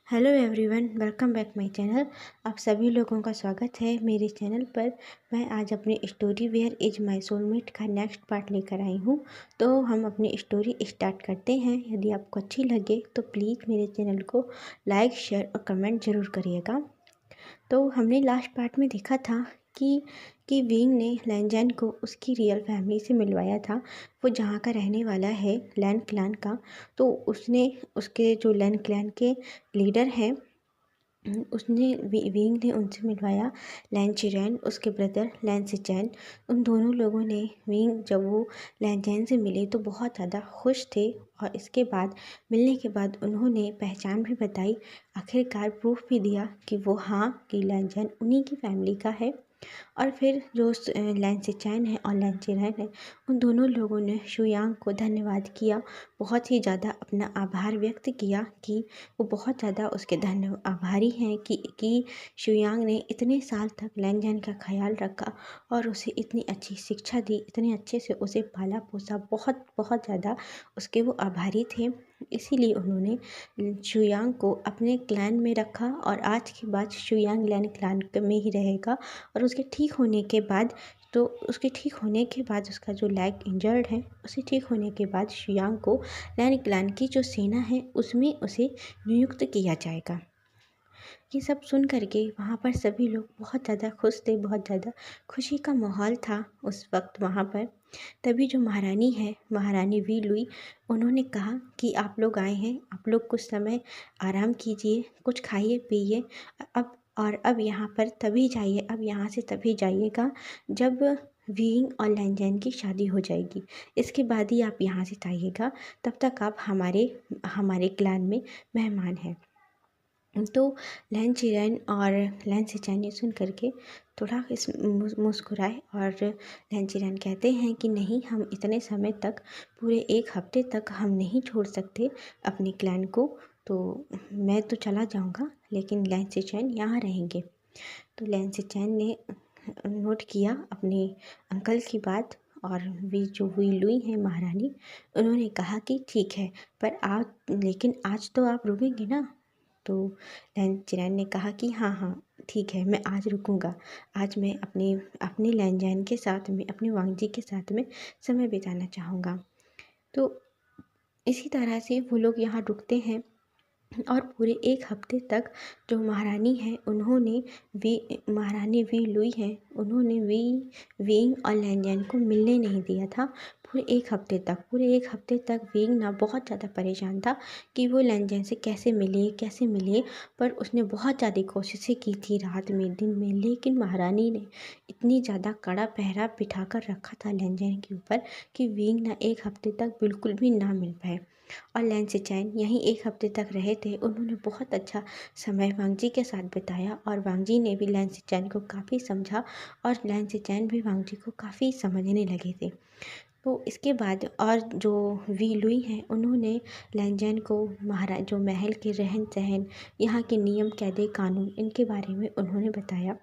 Hello everyone, welcome back my channel. आप सभी लोगों का स्वागत है मेरे चैनल पर। मैं आज अपनी story where is my soulmate का नेक्स्ट पार्ट लेकर आई हूँ। तो हम अपनी स्टोरी स्टार्ट करते हैं। यदि आपको अच्छी लगे तो प्लीज़ मेरे चैनल को लाइक, शेयर और कमेंट ज़रूर करिएगा। तो हमने लास्ट पार्ट में देखा था कि विंग ने लैनजैन को उसकी रियल फैमिली से मिलवाया था। वो जहाँ का रहने वाला है, लैन क्लैन का। तो उसने उसके जो लैन क्लैन के लीडर हैं, उसने विंग ने उनसे मिलवाया लैन चिरैन, उसके ब्रदर लैन सिचैन। उन दोनों लोगों ने विंग जब वो लैनचैन से मिले तो बहुत ज़्यादा खुश थे। और इसके बाद मिलने के बाद उन्होंने पहचान भी बताई, आखिरकार प्रूफ भी दिया कि वो हाँ कि लैनचैन उन्हीं की फैमिली का है। और फिर जो लैन सिचैन है और लैन चिरैन है, उन दोनों लोगों ने शुयांग को धन्यवाद किया, बहुत ही ज़्यादा अपना आभार व्यक्त किया कि वो बहुत ज़्यादा उसके आभारी हैं कि शुयांग ने इतने साल तक लैनजैन का ख्याल रखा और उसे इतनी अच्छी शिक्षा दी, इतने अच्छे से उसे पाला पोसा। बहुत बहुत ज़्यादा उसके वो आभारी थे। इसीलिए उन्होंने शुयांग को अपने क्लैन में रखा और आज के बाद शुयांग लैन क्लैन में ही रहेगा। और उसके ठीक होने के बाद उसका जो लेग इंजर्ड है, उसे ठीक होने के बाद शुयांग को लैन क्लैन की जो सेना है उसमें उसे नियुक्त किया जाएगा। ये सब सुन करके वहाँ पर सभी लोग बहुत ज़्यादा खुश थे, बहुत ज़्यादा खुशी का माहौल था उस वक्त वहाँ पर। तभी जो महारानी है, महारानी वी लुई, उन्होंने कहा कि आप लोग आए हैं, आप लोग कुछ समय आराम कीजिए, कुछ खाइए पिए। अब यहाँ पर तभी जाइए, अब यहाँ से तभी जाइएगा जब विंग और लैनजैन की शादी हो जाएगी। इसके बाद ही आप यहाँ से जाइएगा, तब तक आप हमारे हमारे क्लान में मेहमान हैं। तो लैन चिरैन और लैन सिचैन ने सुन करके थोड़ा मुस्कुराए और लैन चिरैन कहते हैं कि नहीं, हम इतने समय तक, पूरे 1 हफ्ते तक हम नहीं छोड़ सकते अपने क्लैन को। तो मैं तो चला जाऊंगा, लेकिन लैन सिचैन यहाँ रहेंगे। तो लैन सिचैन ने नोट किया अपने अंकल की बात, और वी लुई हैं महारानी, उन्होंने कहा कि ठीक है, पर आप, लेकिन आज तो आप रुकेंगे ना। तो लैन चिरैन ने कहा कि हाँ हाँ ठीक है, मैं आज रुकूंगा। आज मैं अपने अपने लैनजैन के साथ में, अपने वांगजी के साथ में समय बिताना चाहूँगा। तो इसी तरह से वो लोग यहाँ रुकते हैं। और पूरे 1 हफ्ते तक जो महारानी है, महारानी वी लुई है, उन्होंने विंग और लैनजैन को मिलने नहीं दिया था पूरे एक हफ्ते तक विंग ना बहुत ज़्यादा परेशान था कि वो लैनजैन से कैसे मिले। पर उसने बहुत ज़्यादा कोशिशें की थी, रात में दिन में, लेकिन महारानी ने इतनी ज़्यादा कड़ा पहरा बिठा कर रखा था लैनजैन के ऊपर कि विंग ना 1 हफ्ते तक बिल्कुल भी ना मिल पाए। और लैन सिचैन यहीं 1 हफ्ते तक रहे थे। उन्होंने बहुत अच्छा समय वांगजी के साथ बिताया और वांगजी ने भी लैन सिचैन को काफ़ी समझा और लैन सिचैन भी वांगजी को काफ़ी समझने लगे थे। तो इसके बाद और जो वी लुई हैं, उन्होंने लैनजैन को महाराज जो महल के रहन सहन, यहाँ के नियम कायदे कानून, इनके बारे में उन्होंने बताया।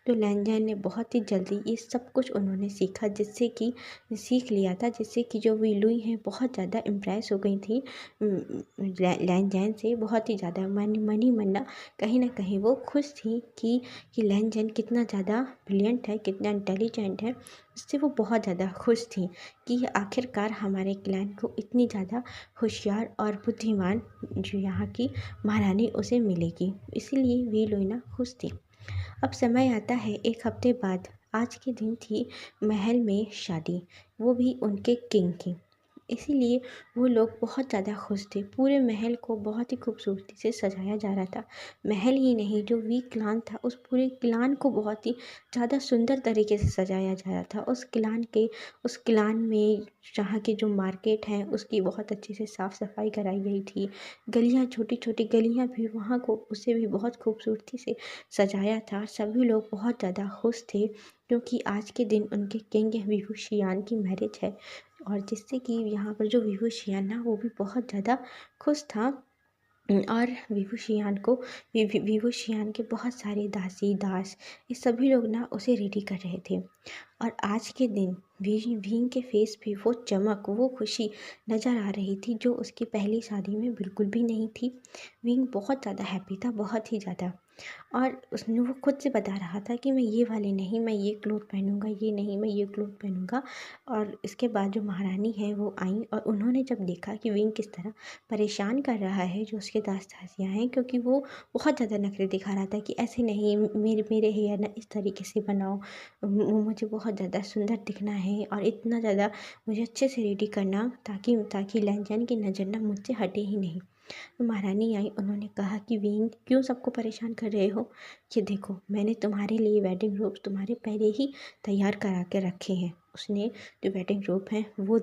तो लैनजैन ने बहुत ही जल्दी ये सब कुछ उन्होंने सीखा, सीख लिया था, जिससे कि जो वी लुई हैं बहुत ज़्यादा इम्प्रेस हो गई थी लैनजैन से। बहुत ही ज़्यादा मनी मन्ना कहीं ना कहीं वो खुश थी कि लैनजैन कितना ज़्यादा ब्रिलियंट है, कितना इंटेलिजेंट है। इससे वो बहुत ज़्यादा खुश थी कि आखिरकार हमारे क्लैन को इतनी ज़्यादा होशियार और बुद्धिमान जो यहाँ की महारानी उसे मिलेगी। इसीलिए वी लुई खुश थी। अब समय आता है 1 हफ्ते बाद। आज के दिन थी महल में शादी, वो भी उनके किंग की। इसीलिए वो लोग बहुत ज़्यादा खुश थे। पूरे महल को बहुत ही खूबसूरती से सजाया जा रहा था। महल ही नहीं, जो वी क्लान था, उस पूरे क्लान को बहुत ही ज़्यादा सुंदर तरीके से सजाया जा रहा था। उस क्लान में जहाँ की जो मार्केट है, उसकी बहुत अच्छे से साफ़ सफाई कराई गई थी। गलियाँ, छोटी छोटी गलियाँ भी वहाँ को, उसे भी बहुत खूबसूरती से सजाया था। सभी लोग बहुत ज़्यादा खुश थे क्योंकि आज के दिन उनके किंग विभू शियान की मैरिज है। और जिससे कि यहाँ पर जो विभू शियान ना, वो भी बहुत ज़्यादा खुश था और विभूषियान के बहुत सारे दासी दास, ये सभी लोग ना उसे रेडी कर रहे थे। और आज के दिन भीम के फेस पे वो चमक, वो खुशी नज़र आ रही थी जो उसकी पहली शादी में बिल्कुल भी नहीं थी। भीम बहुत ज़्यादा हैप्पी था, बहुत ही ज़्यादा। और उसने वो खुद से बता रहा था कि मैं ये वाले नहीं, मैं ये क्लोथ पहनूंगा, ये नहीं मैं ये क्लोथ पहनूंगा। और इसके बाद जो महारानी है वो आई और उन्होंने जब देखा कि विंग किस तरह परेशान कर रहा है जो उसके दास दासियाँ हैं, क्योंकि वो बहुत ज़्यादा नखरे दिखा रहा था कि ऐसे नहीं, मेरे मेरे हेयर ना इस तरीके से बनाओ, मुझे बहुत ज़्यादा सुंदर दिखना है और इतना ज़्यादा मुझे अच्छे से रेडी करना ताकि ताकि लैंजन की नज़र ना मुझसे हटे ही नहीं। तो महारानी आई, उन्होंने कहा कि वीन क्यों सबको परेशान कर रहे हो, ये देखो मैंने तुम्हारे लिए वेडिंग रोब्स तुम्हारे पहले ही तैयार करा के रखे हैं। उसने जो वेडिंग रोब हैं वो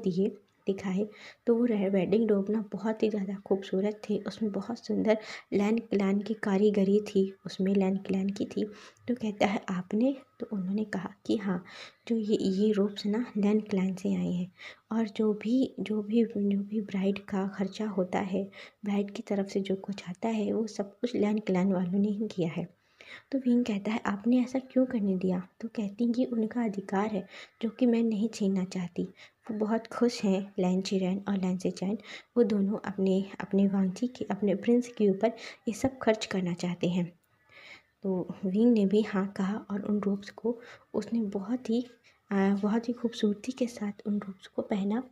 दिखाए। तो वो वेडिंग रोब ना बहुत ही ज़्यादा खूबसूरत थे, उसमें बहुत सुंदर लैन क्लैन की कारीगरी थी, उसमें लैन क्लैन की थी। तो कहता है आपने, तो उन्होंने कहा कि हाँ, जो ये रोब्स ना लैन क्लैन से आए हैं और जो भी ब्राइड का खर्चा होता है, ब्राइड की तरफ से जो कुछ आता है वो सब कुछ लैन क्लैन वालों ने ही किया है। तो विंग कहता है आपने ऐसा क्यों करने दिया। तो कहती हैं कि उनका अधिकार है जो कि मैं नहीं छीनना चाहती। वो बहुत खुश हैं, लैन चिरैन और लैन सेचैन, वो दोनों अपने अपने वांची के, अपने प्रिंस के ऊपर ये सब खर्च करना चाहते हैं। तो विंग ने भी हाँ कहा और उन रोब्स को उसने बहुत ही खूबसूरती के साथ उन रोब्स को पहना,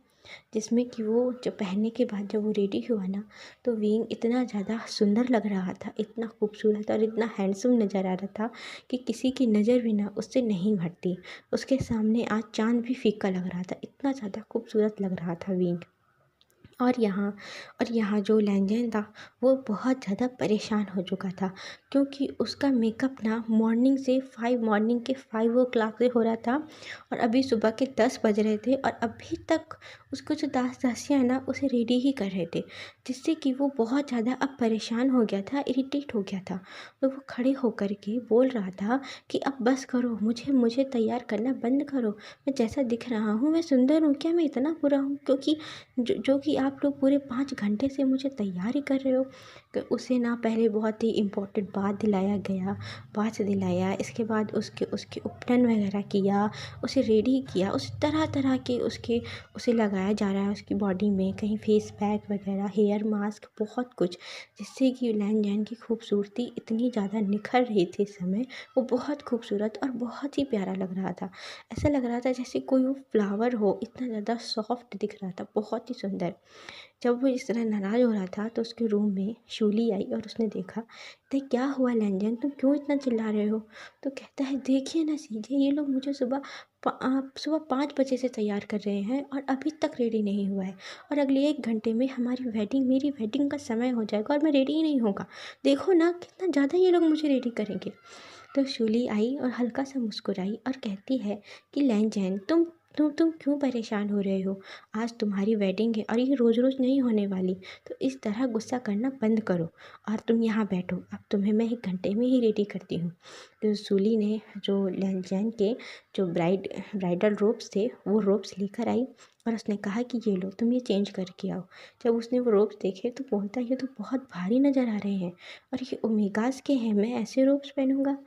जिसमें कि वो जब पहनने के बाद जब वो रेडी हुआ ना, तो विंग इतना ज़्यादा सुंदर लग रहा था, इतना खूबसूरत और इतना हैंडसम नज़र आ रहा था कि किसी की नज़र भी ना उससे नहीं हटती। उसके सामने आज चाँद भी फीका लग रहा था, इतना ज़्यादा खूबसूरत लग रहा था विंग। और यहाँ जो लैंजन था वो बहुत ज़्यादा परेशान हो चुका था, क्योंकि उसका मेकअप ना मॉर्निंग के 5 o'clock से हो रहा था और अभी सुबह के 10 बज रहे थे और अभी तक उसको जो दास दासियाँ हैं ना उसे रेडी ही कर रहे थे, जिससे कि वो बहुत ज़्यादा अब परेशान हो गया था, इरिटेट हो गया था। तो वो खड़े होकर के बोल रहा था कि अब बस करो, मुझे मुझे तैयार करना बंद करो। मैं जैसा दिख रहा हूँ मैं सुंदर हूँ क्या, मैं इतना बुरा हूँ? क्योंकि जो कि आप लोग पूरे 5 घंटे से मुझे तैयार ही कर रहे हो। कि उसे ना पहले बहुत ही इम्पोर्टेंट बात दिलाया, इसके बाद उसके उसके उपटन वगैरह किया, उसे रेडी किया, उसे तरह तरह के उसे लगाया जा रहा है उसकी बॉडी में, कहीं फेस पैक वगैरह, हेयर मास्क, बहुत कुछ, जिससे कि लैन की खूबसूरती इतनी ज़्यादा निखर रही थी इस समय। वो बहुत खूबसूरत और बहुत ही प्यारा लग रहा था, ऐसा लग रहा था जैसे कोई वो फ्लावर हो, इतना ज़्यादा सॉफ्ट दिख रहा था, बहुत ही सुंदर। जब वो इस तरह नाराज़ हो रहा था तो उसके रूम में शूली आई और उसने देखा। तो क्या हुआ लैंजन, तुम क्यों इतना चिल्ला रहे हो? तो कहता है देखिए ना सीधे, ये लोग मुझे सुबह 5 बजे से तैयार कर रहे हैं और अभी तक रेडी नहीं हुआ है, और अगले 1 घंटे में मेरी वेडिंग का समय हो जाएगा और मैं रेडी ही नहीं होगा। देखो ना कितना ज़्यादा ये लोग मुझे रेडी करेंगे। तो शूली आई और हल्का सा मुस्कुराई और कहती है कि लैंजन, तुम क्यों परेशान हो रहे हो? आज तुम्हारी वेडिंग है और ये रोज़ रोज़ नहीं होने वाली, तो इस तरह गुस्सा करना बंद करो और तुम यहाँ बैठो, अब तुम्हें मैं 1 घंटे में ही रेडी करती हूँ। तो सूली ने जो लैंजैन के जो ब्राइडल रोब्स थे वो रोब्स लेकर आई और उसने कहा कि ये लो, तुम ये चेंज करके आओ। जब उसने वो रोब्स देखे तो बोलता ये तो बहुत भारी नज़र आ रहे हैं और ये ओमेगास के हैं, मैं ऐसे रोब्स पहनूंगा?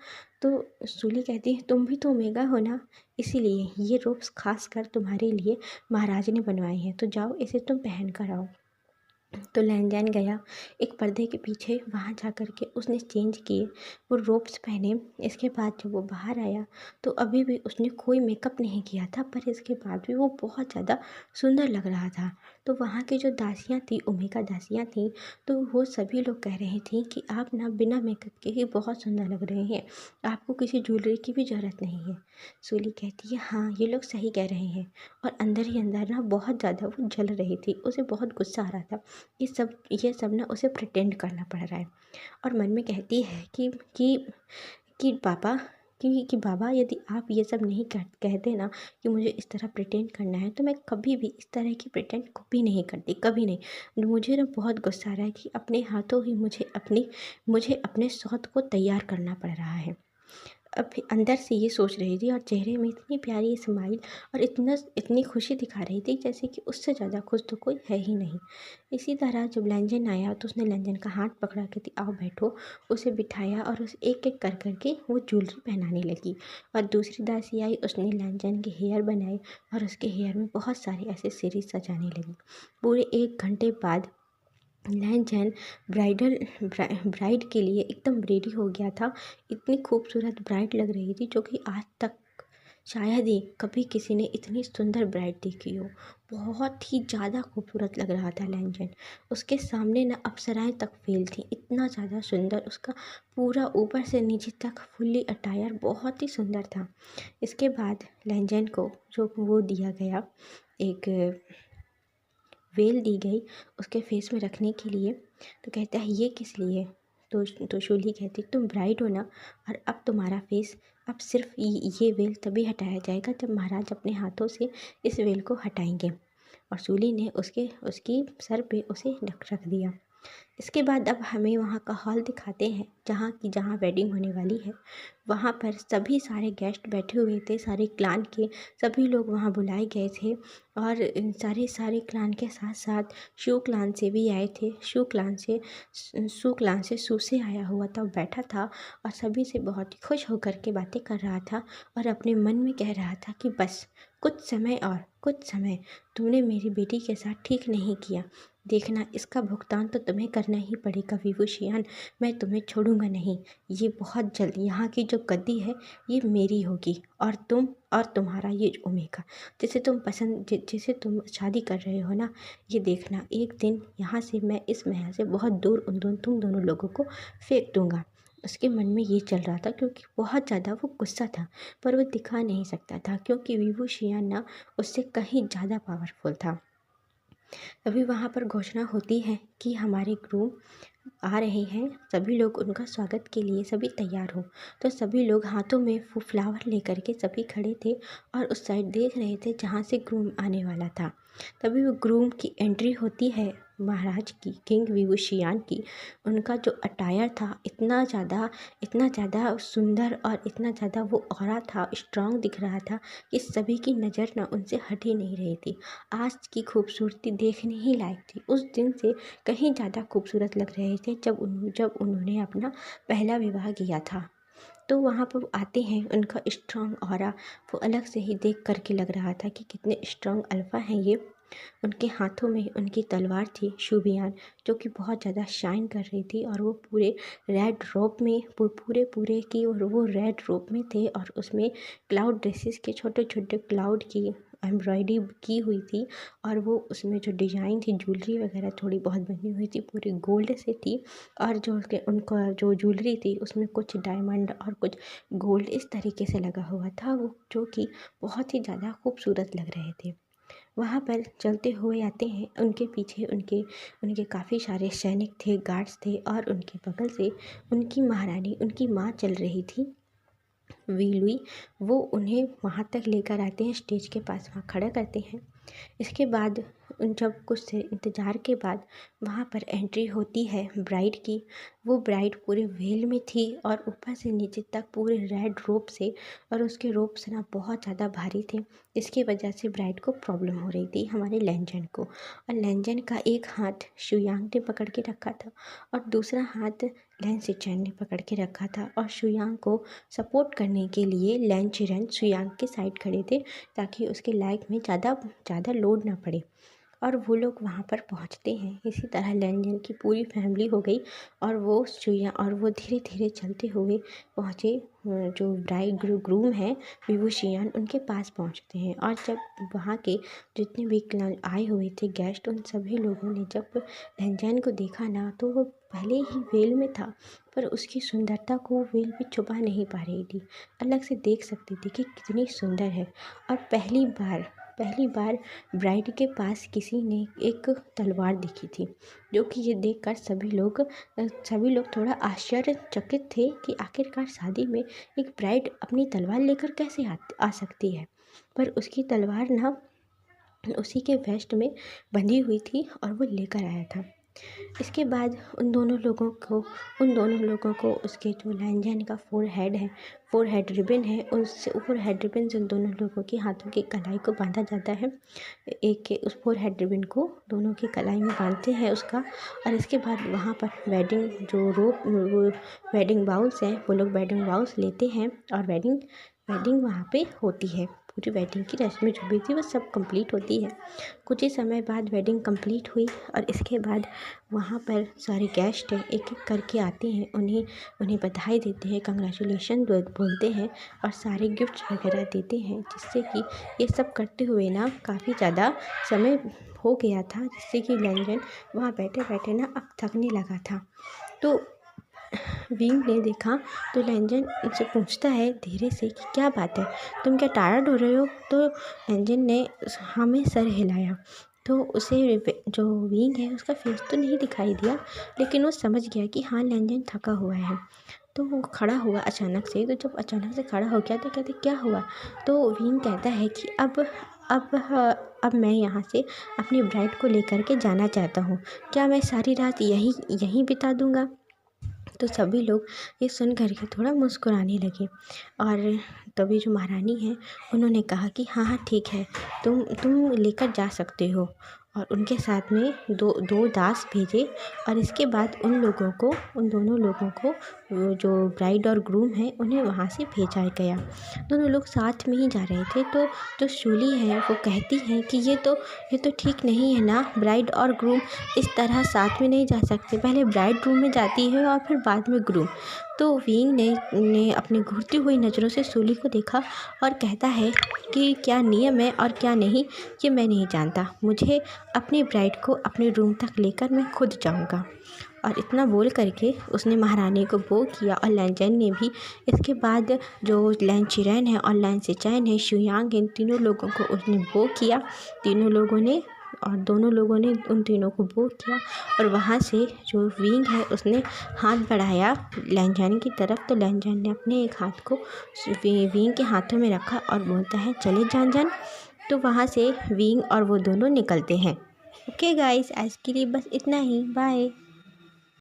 तो सूली कहती है तुम भी तो ओमेगा हो ना, इसीलिए ये रोब्स खास कर तुम्हारे लिए महाराज ने बनवाए हैं, तो जाओ इसे तुम पहन कर आओ। तो लैंजैन गया एक पर्दे के पीछे, वहाँ जा कर के उसने चेंज किए, वो रोब्स पहने। इसके बाद जब वो बाहर आया तो अभी भी उसने कोई मेकअप नहीं किया था, पर इसके बाद भी वो बहुत ज़्यादा सुंदर लग रहा था। तो वहाँ की जो दासियाँ थी, ओमेगा दासियाँ थी, तो वो सभी लोग कह रही थी कि आप ना बिना मेकअप के ही बहुत सुंदर लग रहे हैं, आपको किसी ज्वेलरी की भी ज़रूरत नहीं है। सूली कहती है हाँ ये लोग सही कह रहे हैं, और अंदर ही अंदर ना बहुत ज़्यादा वो जल रही थी, उसे बहुत गुस्सा आ रहा था। ये सब ना उसे प्रिटेंड करना पड़ रहा है। और मन में कहती है कि पापा बाबा, यदि आप ये सब नहीं कहते ना कि मुझे इस तरह प्रिटेंड करना है, तो मैं कभी भी इस तरह की प्रिटेंड कभी नहीं करती, कभी नहीं। मुझे ना बहुत गुस्सा आ रहा है कि अपने हाथों ही मुझे अपने शौहर को तैयार करना पड़ रहा है। अभी अंदर से ये सोच रही थी और चेहरे में इतनी प्यारी स्माइल और इतनी खुशी दिखा रही थी जैसे कि उससे ज़्यादा खुश तो कोई है ही नहीं। इसी तरह जब लैंजन आया तो उसने लैंजन का हाथ पकड़ा के थी, आओ बैठो, उसे बिठाया और उसे एक एक कर करके वो ज्वेलरी पहनाने लगी। और दूसरी दासी आई, उसने लैंजन के हेयर बनाए और उसके हेयर में बहुत सारे ऐसे सीरीज सजाने लगी। पूरे 1 घंटे बाद लहन-जहन ब्राइड के लिए एकदम रेडी हो गया था। इतनी खूबसूरत ब्राइड लग रही थी जो कि आज तक शायद ही कभी किसी ने इतनी सुंदर ब्राइड देखी हो। बहुत ही ज़्यादा खूबसूरत लग रहा था लहन-जहन। उसके सामने ना अप्सराएँ तक फेल थीं, इतना ज़्यादा सुंदर उसका पूरा ऊपर से नीचे तक फुल्ली अटायर बहुत ही सुंदर था। इसके बाद लहन-जहन को जो वो दिया गया, एक वेल दी गई उसके फेस में रखने के लिए। तो कहता है ये किस लिए? तो शूली कहती तुम ब्राइड हो ना, और अब तुम्हारा फेस अब सिर्फ ये वेल तभी हटाया जाएगा जब महाराज अपने हाथों से इस वेल को हटाएंगे। और शूली ने उसकी सर पे उसे रख दिया। इसके बाद अब हमें वहाँ का हॉल दिखाते हैं जहाँ वेडिंग होने वाली है। वहाँ पर सभी सारे गेस्ट बैठे हुए थे, सारे क्लान के सभी लोग वहाँ बुलाए गए थे। और इन सारे क्लान के साथ साथ शू क्लान से भी आए थे। शू क्लान से सूसे आया हुआ था, बैठा था और सभी से बहुत ही खुश होकर के बातें कर रहा था और अपने मन में कह रहा था कि बस कुछ समय तुमने मेरी बेटी के साथ ठीक नहीं किया, देखना इसका भुगतान तो तुम्हें करना ही पड़ेगा विभूषियान। मैं तुम्हें छोड़ूंगा नहीं। ये बहुत जल्द यहाँ की जो गद्दी है ये मेरी होगी, और तुम और तुम्हारा ये ओमेगा जिसे तुम शादी कर रहे हो ना, ये देखना एक दिन यहाँ से मैं इस महल से बहुत दूर तुम दोनों लोगों को फेंक दूंगा। उसके मन में ये चल रहा था क्योंकि बहुत ज़्यादा वो गुस्सा था, पर वो दिखा नहीं सकता था क्योंकि विभूषियान ना उससे कहीं ज़्यादा पावरफुल था। अभी वहाँ पर घोषणा होती है कि हमारे ग्रूम आ रहे हैं, सभी लोग उनका स्वागत के लिए सभी तैयार हो। तो सभी लोग हाथों में फ्लावर लेकर के सभी खड़े थे और उस साइड देख रहे थे जहाँ से ग्रूम आने वाला था। तभी वो ग्रूम की एंट्री होती है, महाराज की, किंग विभूषियान की। उनका जो अटायर था इतना ज़्यादा सुंदर और इतना ज़्यादा वो ऑरा था, स्ट्रांग दिख रहा था कि सभी की नज़र ना उनसे हट ही नहीं रही थी। आज की खूबसूरती देखने ही लायक थी, उस दिन से कहीं ज़्यादा खूबसूरत लग रहे थे जब उन्होंने अपना पहला विवाह किया था। तो वहाँ पर आते हैं, उनका स्ट्रांग ऑरा वो अलग से ही देख करके लग रहा था कि कितने स्ट्रांग अल्फा हैं ये। उनके हाथों में उनकी तलवार थी शुबियान, जो कि बहुत ज़्यादा शाइन कर रही थी और वो पूरे रेड रोब में पूरे की और वो रेड रोब में थे और उसमें क्लाउड ड्रेसेस के छोटे छोटे क्लाउड की एम्ब्रॉयडरी की हुई थी। और वो उसमें जो डिज़ाइन थी, ज्वेलरी वगैरह थोड़ी बहुत बनी हुई थी, पूरी गोल्ड से थी। और जो उनका जो ज्वेलरी थी उसमें कुछ डायमंड और कुछ गोल्ड इस तरीके से लगा हुआ था, वो जो कि बहुत ही ज़्यादा खूबसूरत लग रहे थे। वहाँ पर चलते हुए आते हैं, उनके पीछे उनके उनके काफ़ी सारे सैनिक थे, गार्ड्स थे और उनके बगल से उनकी महारानी, उनकी माँ चल रही थी वीलुई। वो उन्हें वहाँ तक लेकर आते हैं, स्टेज के पास वहाँ खड़ा करते हैं। इसके बाद जब कुछ से इंतज़ार के बाद वहाँ पर एंट्री होती है ब्राइड की। वो ब्राइड पूरे वेल में थी और ऊपर से नीचे तक पूरे रेड रोब से, और उसके रोब्स ना बहुत ज़्यादा भारी थे। इसकी वजह से ब्राइड को प्रॉब्लम हो रही थी, हमारे लैंजन को। और लैंजन का एक हाथ शुयांग ने पकड़ के रखा था और दूसरा हाथ लैन सिचेन ने पकड़ के रखा था, और शुयांग को सपोर्ट करने के लिए लैन चिरन शुयांग के साइड खड़े थे ताकि उसके लाइक में ज़्यादा लोड ना पड़े। और वो लोग वहाँ पर पहुँचते हैं। इसी तरह लैंजन की पूरी फैमिली हो गई और वो धीरे धीरे चलते हुए पहुँचे जो ब्राइड ग्रूम है विभूषियान, उनके पास पहुँचते हैं। और जब वहाँ के जितने भी आए हुए थे गेस्ट, उन सभी लोगों ने जब लैंजन को देखा ना, तो वो पहले ही वेल में था पर उसकी सुंदरता को वेल भी छुपा नहीं पा रही थी, अलग से देख सकती थी कि कितनी सुंदर है। और पहली बार ब्राइड के पास किसी ने एक तलवार देखी थी, जो कि ये देखकर सभी लोग थोड़ा आश्चर्यचकित थे कि आखिरकार शादी में एक ब्राइड अपनी तलवार लेकर कैसे आ सकती है। पर उसकी तलवार ना उसी के वेस्ट में बंधी हुई थी और वो लेकर आया था। इसके बाद उन दोनों लोगों को उसके जो लैंजन का फोरहेड रिबन है, उस फोरहेड रिबन से उन दोनों लोगों के हाथों की कलाई को बांधा जाता है। एक के उस फोरहेड रिबन को दोनों की कलाई में बांधते हैं उसका। और इसके बाद वहाँ पर वेडिंग बाउल्स हैं, वो लोग वेडिंग बाउल्स लेते हैं और वेडिंग वहाँ पे होती है। पूरी वेडिंग की रस्में जो भी थी वो सब कंप्लीट होती है। कुछ ही समय बाद वेडिंग कंप्लीट हुई और इसके बाद वहाँ पर सारे गेस्ट एक एक करके आते हैं, उन्हें बधाई देते हैं, कंग्रेचुलेशन बोलते हैं और सारे गिफ्ट्स वगैरह देते हैं। जिससे कि ये सब करते हुए ना काफ़ी ज़्यादा समय हो गया था, जिससे कि लैंजन वहाँ बैठे बैठे ना अब थकने लगा था। तो विंग ने देखा तो लैंजन उनसे पूछता है धीरे से कि क्या बात है, तुम क्या टायर्ड हो रहे हो? तो लैंजन ने हमें सर हिलाया। तो उसे जो विंग है उसका फेस तो नहीं दिखाई दिया, लेकिन वो समझ गया कि हाँ लैंजन थका हुआ है। तो वो खड़ा हुआ अचानक से। तो जब अचानक से खड़ा हो गया तो कहते क्या हुआ? तो विंग कहता है कि अब मैं यहाँ से अपनी ब्राइड को लेकर के जाना चाहता हूँ। क्या मैं सारी रात यहीं बिता दूँगा? तो सभी लोग ये सुन कर के थोड़ा मुस्कुराने लगे। और तभी जो महारानी है उन्होंने कहा कि हाँ हाँ ठीक है, तुम लेकर जा सकते हो। और उनके साथ में दो दास भेजे। और इसके बाद उन दोनों लोगों को वो जो ब्राइड और ग्रूम है उन्हें वहाँ से भेजा गया। दोनों लोग साथ में ही जा रहे थे। तो जो शूली है वो कहती है कि ये तो ठीक नहीं है ना, ब्राइड और ग्रूम इस तरह साथ में नहीं जा सकते, पहले ब्राइड रूम में जाती है और फिर बाद में ग्रूम। तो विंग ने अपनी घूरती हुई नज़रों से शूली को देखा और कहता है कि क्या नियम है और क्या नहीं ये मैं नहीं जानता, मुझे अपनी ब्राइड को अपने रूम तक लेकर मैं खुद जाऊंगा। और इतना बोल करके उसने महारानी को बो किया और लैंजन ने भी। इसके बाद जो लैन चिरैन है और लैन सिचैन है, शुयांग, इन तीनों लोगों को उसने बो किया। तीनों लोगों ने और दोनों लोगों ने उन तीनों को बो किया। और वहाँ से जो विंग है उसने हाथ बढ़ाया लैंजन की तरफ। तो लैंजन ने अपने एक हाथ को विंग के हाथों में रखा और बोलता है चले जान। तो वहाँ से विंग और वो दोनों निकलते हैं। ओके गाइस, आज के लिए बस इतना ही। बाय।